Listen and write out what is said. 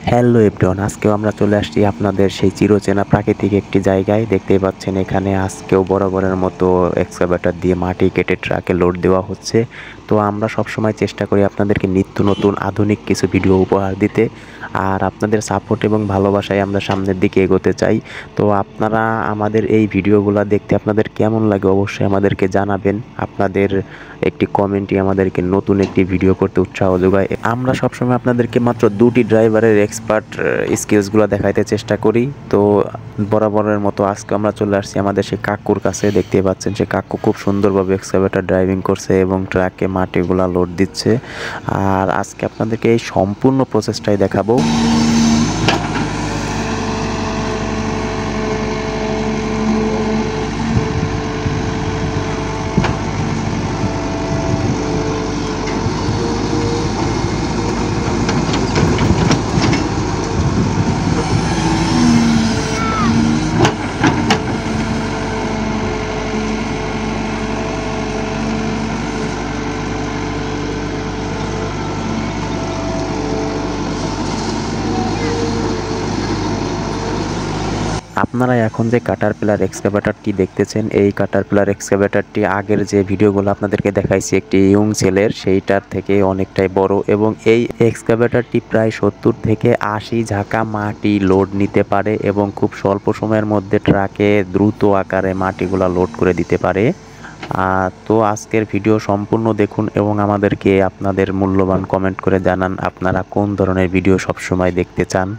Hello everyone, আজকেও আমরা চলে আসছি আপনাদের সেই চিরচেনা প্রাকৃতিক একটি জায়গায়। দেখতেই পাচ্ছেন এখানে আজকেও বরাবরের মতো এক্সকাভেটর দিয়ে মাটি কেটে ট্রাকে লোড দেওয়া হচ্ছে। তো আমরা সবসময় চেষ্টা করি আপনাদেরকে নিত্য নতুন আধুনিক কিছু ভিডিও উপহার দিতে, আর আপনাদের সাপোর্ট এবং ভালোবাসায় আমরা সামনের দিকে এগোতে চাই। তো আপনারা আমাদের এই ভিডিওগুলো দেখতে আপনাদের কেমন লাগে অবশ্যই আমাদেরকে জানাবেন। আপনাদের একটি কমেন্টই আমাদেরকে নতুন একটি ভিডিও করতে উৎসাহ যোগায়। আমরা সবসময় আপনাদেরকে মাত্র দুটি ড্রাইভারের এক্সপার্ট স্কিলসগুলো দেখাইতে চেষ্টা করি। তো বরাবরের মতো আজকে আমরা চলে আসছি আমাদের সেই কাকুর কাছে। দেখতেই পাচ্ছেন সে কাকু খুব সুন্দরভাবে এক্সকাভেটর ড্রাইভিং করছে এবং ট্রাকে মাটিগুলা লোড দিচ্ছে। আর আজকে আপনাদেরকে এই সম্পূর্ণ প্রসেসটাই দেখাবো। আপনারা এখন যে কাটারপিলার এক্সকাভেটরটি দেখতেছেন, এই কাটারপিলার এক্সকাভেটরটি আগের যে ভিডিওগুলো আপনাদেরকে দেখাইছি একটি ইয়ং ছেলের, সেইটার থেকে অনেকটাই বড় এবং এই এক্সকাভেটরটি প্রায় 70 থেকে 80 ঝাঁকা মাটি লোড নিতে পারে এবং খুব স্বল্প সময়ের মধ্যে ট্রাকে দ্রুত আকারে মাটিগুলা লোড করে দিতে পারে। তো আজকের ভিডিও সম্পূর্ণ দেখুন এবং আমাদেরকে আপনাদের মূল্যবান কমেন্ট করে জানান আপনারা কোন ধরনের ভিডিও সবসময় দেখতে চান।